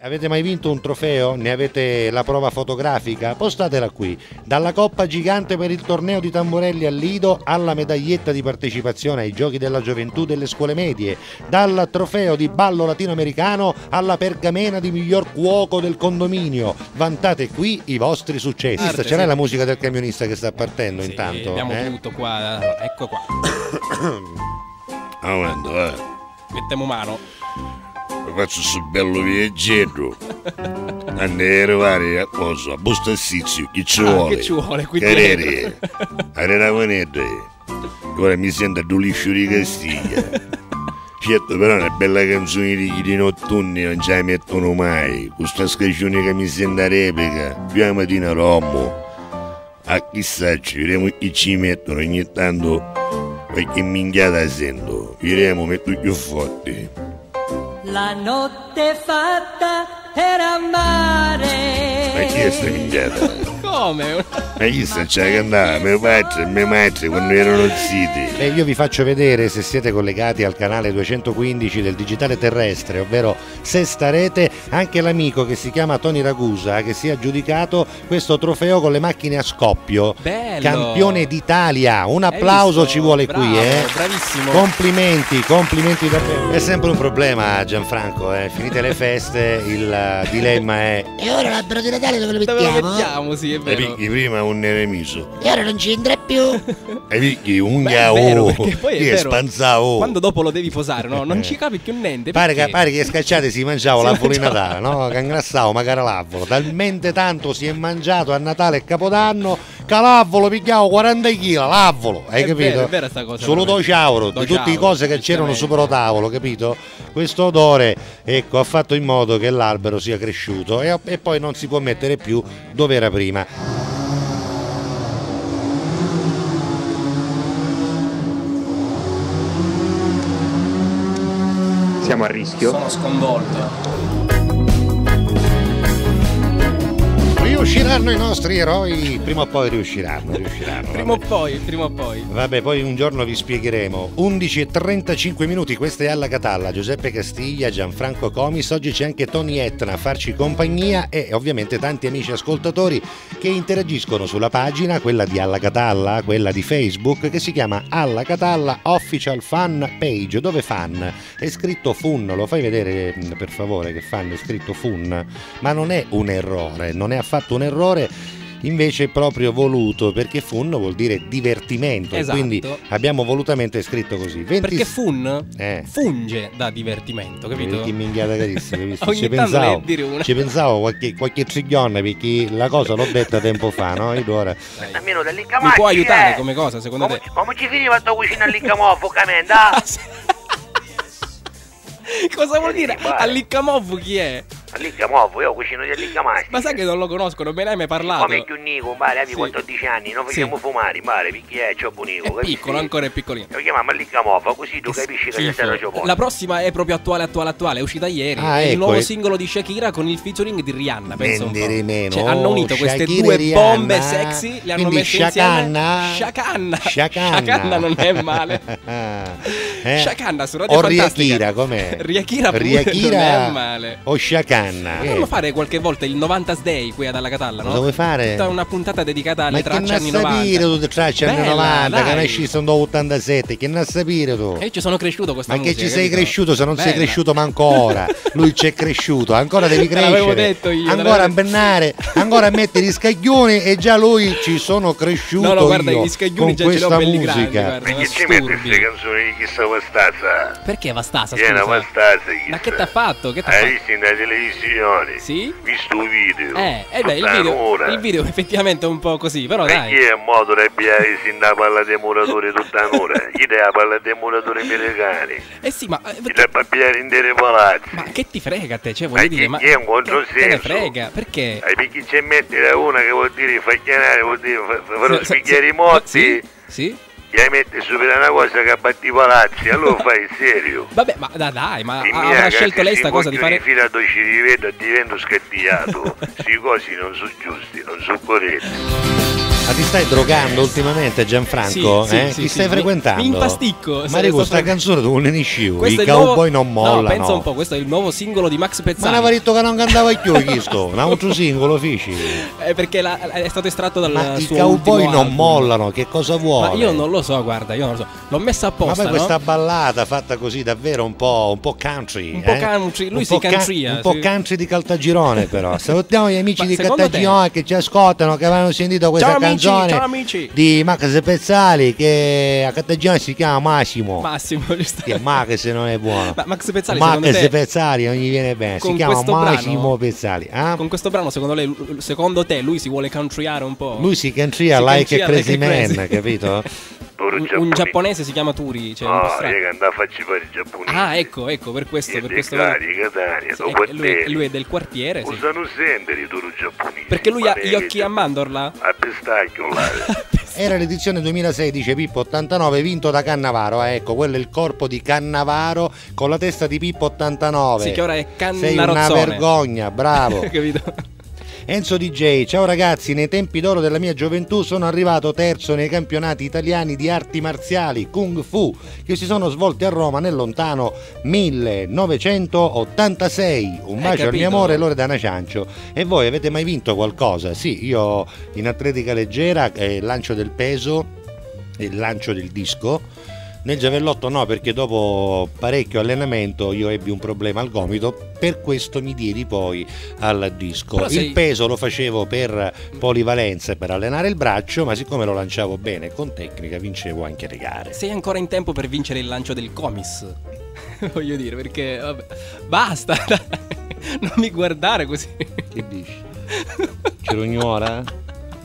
Avete mai vinto un trofeo? Ne avete la prova fotografica? Postatela qui. Dalla coppa gigante per il torneo di tamburelli al Lido alla medaglietta di partecipazione ai giochi della gioventù delle scuole medie, dal trofeo di ballo latinoamericano alla pergamena di miglior cuoco del condominio. Vantate qui i vostri successi. Ce n'è la musica del camionista che sta partendo intanto? Abbiamo tutto qua, ecco qua. Avanti, Mettiamo mano. faccio su bello viaggetto. Andare a arrivare a cosa? A Bustazizio, chi ci vuole? Che ci vuole qui Carere, arena vanetta. Ora mi sento a Duliscio di Castiglia. Certo, però una bella canzone di notturni non ce la mettono mai. Questa scagione che mi sembra replica, più la mattina rommo. A chissà, ci vedremo chi ci mettono ogni tanto qualche minchiata sento. Vedremo, metto più forte. La notte fatta per amare. Ma chi è sta minchiata? Come? Ma chi sta c'è che andava? Mio padre e mia madre quando erano ziti. Io vi faccio vedere, se siete collegati al canale 215 del digitale terrestre, ovvero Sesta Rete, anche l'amico che si chiama Tony Ragusa, che si è aggiudicato questo trofeo con le macchine a scoppio. Bello. Campione d'Italia. Un applauso ci vuole. Bravo, qui, bravissimo. Complimenti davvero. È sempre un problema, Gianfranco, finite le feste, il dilemma è: e ora l'albero di Natale dove lo Dove lo mettiamo? mettiamo, sì, è E vero. picchi prima un neremiso. E ora non ci entra più. E picchi un Beh, è vero, gao. perché poi è Chi è vero. spanzao? Quando dopo lo devi posare, no? Non ci capi più niente. pare perché? che scacciate si mangiava Si l'avolo di mangiava. Natale, no? Che ingrassavo magari l'avolo. Talmente tanto si è mangiato a Natale e Capodanno che l'avolo pigliavo 40 kg, l'avolo, hai È capito? vero, è vera sta cosa. Solo 12 euro di tutte le cose che c'erano giustamente. sopra lo tavolo, capito? Questo odore, ecco, ha fatto in modo che l'albero sia cresciuto e poi non si può mettere più dove era prima. Siamo a rischio. Sono sconvolto. Riusciranno i nostri eroi? Prima o poi riusciranno. Prima o vabbè. poi. Vabbè, poi un giorno vi spiegheremo. 11:35 minuti, questa è Alla Catalla, Giuseppe Castiglia, Gianfranco Comis. Oggi c'è anche Tony Etna a farci compagnia e ovviamente tanti amici ascoltatori che interagiscono sulla pagina, quella di Alla Catalla, quella di Facebook, che si chiama Alla Catalla Official Fan Page, dove fan è scritto fun. Lo fai vedere per favore che fan è scritto fun, ma non è un errore, non è affatto un errore, invece è proprio voluto, perché fun vuol dire divertimento, Esatto. e quindi abbiamo volutamente scritto così. Perché fun funge da divertimento, capito? Che minchiata carissima, hai visto? Ogni Ci tanto pensavo, ne dire una. ci pensavo qualche triglione, perché la cosa l'ho detta tempo fa, no? Ed ora Almeno Mi dall'Iccamacci, può aiutare come cosa, secondo te? Come ci finiva sto cucina all'Iccamofo, camenda? Cosa vuol dire? Guarda. All'Iccamov chi è? All'Iccamofo, io cucino di all'Iccamacci. Ma sai che non lo conosco, non me ne hai mai parlato. Come più Nico, mare, avevi Sì. 14 anni, non facciamo fumare, mare, perché è ciò Nico. È capisci? piccolo, ancora è piccolino. Lo chiamiamo all'Iccamofo, così tu capisci che Schifo. c'è stato ciò buono. La prossima è proprio attuale, è uscita ieri. Ah, è il ecco, nuovo è- singolo di Shakira con il featuring di Rihanna. Pensa un po'. Vendere meno. Cioè, hanno unito queste Shakira due e Rihanna. bombe sexy, le hanno Quindi messe Shakanna. insieme. Shakanna. Shakanna non è male. Shakanna su Radio o Fantastica. Riakira, com'è? Riakira pure Riakira non è male. o Shakanna? Potremmo fare qualche volta il 90s Day qui ad Alla Catalla, no? Cosa vuoi fare? Tutta una puntata dedicata alle Ma che tracce ne anni a 90. sapere tu di tracce anni Bella, 90 che dai. nasci sono 87, che ne a sapere tu? E io ci sono cresciuto questa Ma che musica, ci sei capito? cresciuto se non sei Bella. cresciuto manco ora? Lui c'è cresciuto, ancora devi Te l'avevo crescere, detto io, te ancora l'avevo a bennare, ancora a mettere gli scaglioni e già lui ci sono cresciuto. No, guarda, io gli scaglioni con già ce li ho questa belli musica. grandi, guarda. Perché ma ci metti sturbi. queste canzoni di chissà Vastazza? Perché Vastasa, Viene scusa? Vastazza, Ma che t'ha fatto? Che t'ha Hai fatto? visto in televisione? Sì? Visto un video? Beh, il video effettivamente è un po' così, però dai. Perché è modo di abbiare sin da palla dei muratori tutta un'ora? Chi deve parlare dei muratori americani? Eh sì, ma Chi deve abbiare interi palazzi? ma che ti frega a te? Cioè, Ma voglio dire, ma che è un che controsenso? te ne frega? Perché? E perché c'è mettere una che vuol dire facchianare, vuol dire fare Se- spicchiare i se- morti? Sì? Sì? Gli hai metti subito una cosa che abbatti i palazzi, allora fai il serio. Vabbè, ma dai, ma E avrà mia, scelto che lei si sta cosa di vogliono fare. fino a 12 rivedo e divento scattiato. Questi cosi non sono giusti, non sono corretti. Ma ti stai drogando ultimamente, Gianfranco? Sì, Ti stai frequentando? Mi impasticco. Ma di questa canzone tu non ne sciu. I il cowboy non mollano. No, pensa un po', questo è il nuovo singolo di Max Pezzali. Ma ne aveva detto che non cantava più questo. Un altro singolo, fici. Perché è stato estratto dal ma suo i cowboy ultimo non album. mollano, che cosa vuole? Ma io non lo so, guarda, io non lo so. L'ho messa apposta. Ma poi questa no? ballata fatta così davvero un po' country. Un po' country, lui si countrya. Un po' country di Caltagirone, però. Salutiamo gli amici Ma di secondo Caltagirone che ci ascoltano, che avevano sentito questa Ciao, amici, canzone ciao, amici. di Max Pezzali, che a Caltagirone si chiama Massimo. Giusto. Che Max non è buono. Ma Max Pezzali, secondo Max te, Pezzali non gli viene bene, si con chiama questo Massimo brano, Pezzali. con questo brano, secondo te, lui si vuole countryare un po'? Lui si country'a like a crazy man, capito? Un giapponese si chiama Turi, cioè un po' strano. che andava a farci fare i giapponesi. Ah, ecco, per questo. Catania, lui è del quartiere, sì. Usano sempre i turu giapponesi. Perché lui ha gli occhi a mandorla? A pistacchio là. Era l'edizione 2016 Pippo 89 vinto da Cannavaro, ecco, quello è il corpo di Cannavaro con la testa di Pippo 89. Sì, che ora è Sei una Cannarozzone. vergogna, bravo. Capito? Enzo DJ, ciao ragazzi, nei tempi d'oro della mia gioventù sono arrivato terzo nei campionati italiani di arti marziali Kung Fu che si sono svolti a Roma nel lontano 1986. Un bacio al mio amore Loredana Ciancio. E voi avete mai vinto qualcosa? Sì, io in atletica leggera, lancio del peso e lancio del disco. Nel giavellotto no, perché dopo parecchio allenamento io ebbi un problema al gomito, per questo mi diedi poi al disco. Però il peso lo facevo per polivalenza e per allenare il braccio, ma siccome lo lanciavo bene con tecnica vincevo anche le gare. Sei ancora in tempo per vincere il lancio del Comis. Voglio dire, perché vabbè, basta, dai. Non mi guardare così. Che dici? Ce lo ignora?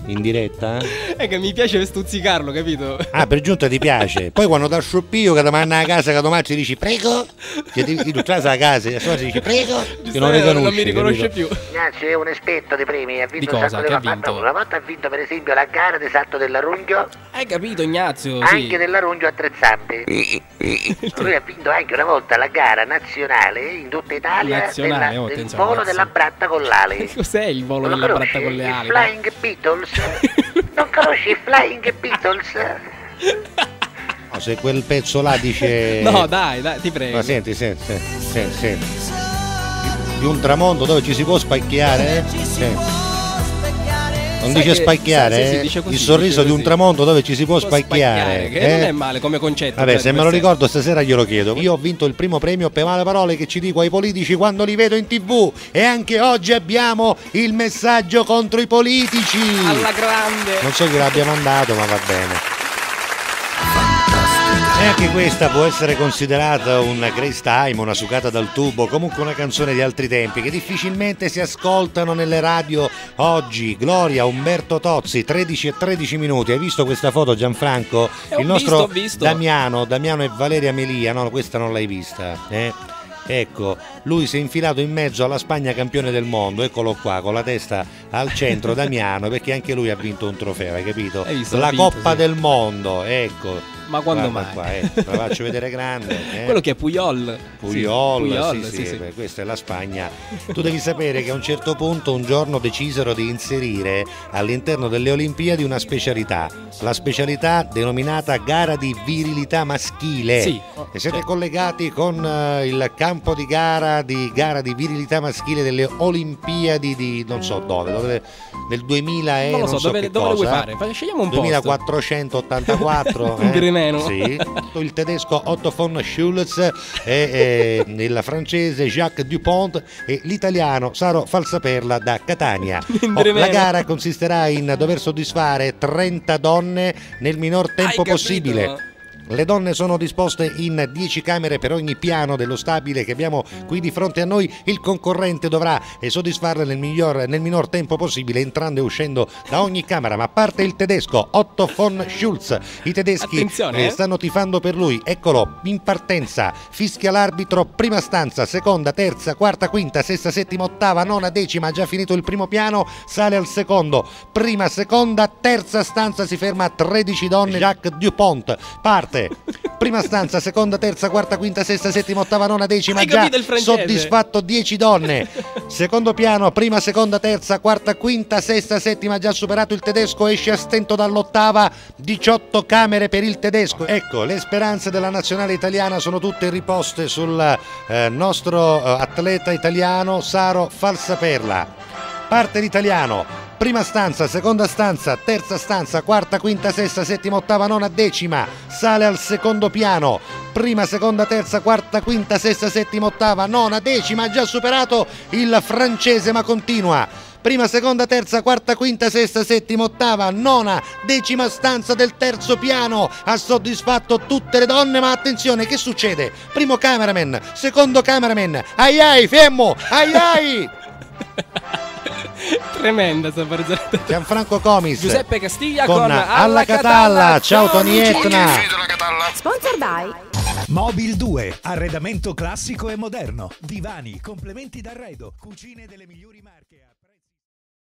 In diretta? È che mi piace stuzzicarlo, capito? Ah, per giunta ti piace. Poi quando ti sciuppio che ti manda a casa che domani ti dici prego, che tu tras a casa e a ti dici prego, che non mi riconosce più. Ignazio è un esperto dei premi, ha vinto Di cosa? Che ha vinto? Una volta ha vinto per esempio la gara di salto dell'Arunghio. Hai capito, Ignazio? Anche Sì. dell'Arunghio a tre zampe. Lui ha vinto anche una volta la gara nazionale in tutta Italia del volo della bratta con l'ali. Cos'è il volo della bratta con le ali? I Flying Beatles. Non conosci i Flying Beatles? No, se quel pezzo là dice... No, dai, ti prego. Ma senti. Di un tramonto dove ci si può spacchiare? Non dice spacchiare? Sì, dice così, il sorriso di un tramonto dove ci si può spacchiare. Che non è male come concetto. Vabbè, se me lo ricordo stasera glielo chiedo. Io ho vinto il primo premio per male parole che ci dico ai politici quando li vedo in TV. E anche oggi abbiamo il messaggio contro i politici. Alla grande. Non so chi l'abbia mandato, ma va bene. E anche questa può essere considerata un Grace Time, una sucata dal tubo, comunque una canzone di altri tempi che difficilmente si ascoltano nelle radio oggi. Gloria, Umberto Tozzi, 13:13 minuti. Hai visto questa foto, Gianfranco? Il nostro visto. Damiano e Valeria Melia, no, questa non l'hai vista, Ecco, lui si è infilato in mezzo alla Spagna campione del mondo, eccolo qua, con la testa al centro, Damiano, perché anche lui ha vinto un trofeo, hai capito? Hai visto, la vinto, Coppa sì. del Mondo, ecco. Ma quando Guarda mai? qua, la faccio vedere grande. Quello che è Puyol. Puyol, sì. beh, questa è la Spagna. Tu devi sapere che a un certo punto un giorno decisero di inserire all'interno delle Olimpiadi una specialità, la specialità denominata gara di virilità maschile. Sì. E siete collegati con il campo di gara di virilità maschile delle Olimpiadi di non so dove del 2000 e non lo so, dove le vuoi fare? Scegliamo un 2484 Dire meno. Sì, il tedesco Otto von Schulz e il francese Jacques Dupont e l'italiano Saro Falsaperla da Catania. La gara consisterà in dover soddisfare 30 donne nel minor tempo possibile. Le donne sono disposte in 10 camere per ogni piano dello stabile che abbiamo qui di fronte a noi. Il concorrente dovrà soddisfarle nel minor tempo possibile, entrando e uscendo da ogni camera. Ma a parte il tedesco Otto von Schulz, i tedeschi stanno tifando per lui. Eccolo in partenza, fischia l'arbitro, prima stanza, seconda, terza, quarta, quinta, sesta, settima, ottava, nona, decima. Ha già finito il primo piano, sale al secondo, prima, seconda, terza stanza, si ferma a 13 donne. Jacques Dupont parte stanze. Prima stanza, seconda, terza, quarta, quinta, sesta, settima, ottava, nona, decima. Hai Già soddisfatto 10 donne. Secondo piano, prima, seconda, terza, quarta, quinta, sesta, settima. Già superato il tedesco, esce a stento dall'ottava. 18 camere per il tedesco. Ecco, le speranze della nazionale italiana sono tutte riposte sul nostro atleta italiano Saro Falsaperla. Parte l'italiano. Prima stanza, seconda stanza, terza stanza, quarta, quinta, sesta, settima, ottava, nona, decima. Sale al secondo piano. Prima, seconda, terza, quarta, quinta, sesta, settima, ottava, nona, decima. Ha già superato il francese, ma continua. Prima, seconda, terza, quarta, quinta, sesta, settima, ottava, nona, decima stanza del terzo piano. Ha soddisfatto tutte le donne, ma attenzione, che succede? Primo cameraman, secondo cameraman. Ai ai, fermo! Ai ai! Tremenda sta barzelletta. Gianfranco Comis, Giuseppe Castiglia con Alla Catalla. Ciao Tony Etna. Sponsor by Mobil 2, arredamento classico e moderno, divani, complementi d'arredo, cucine delle migliori marche.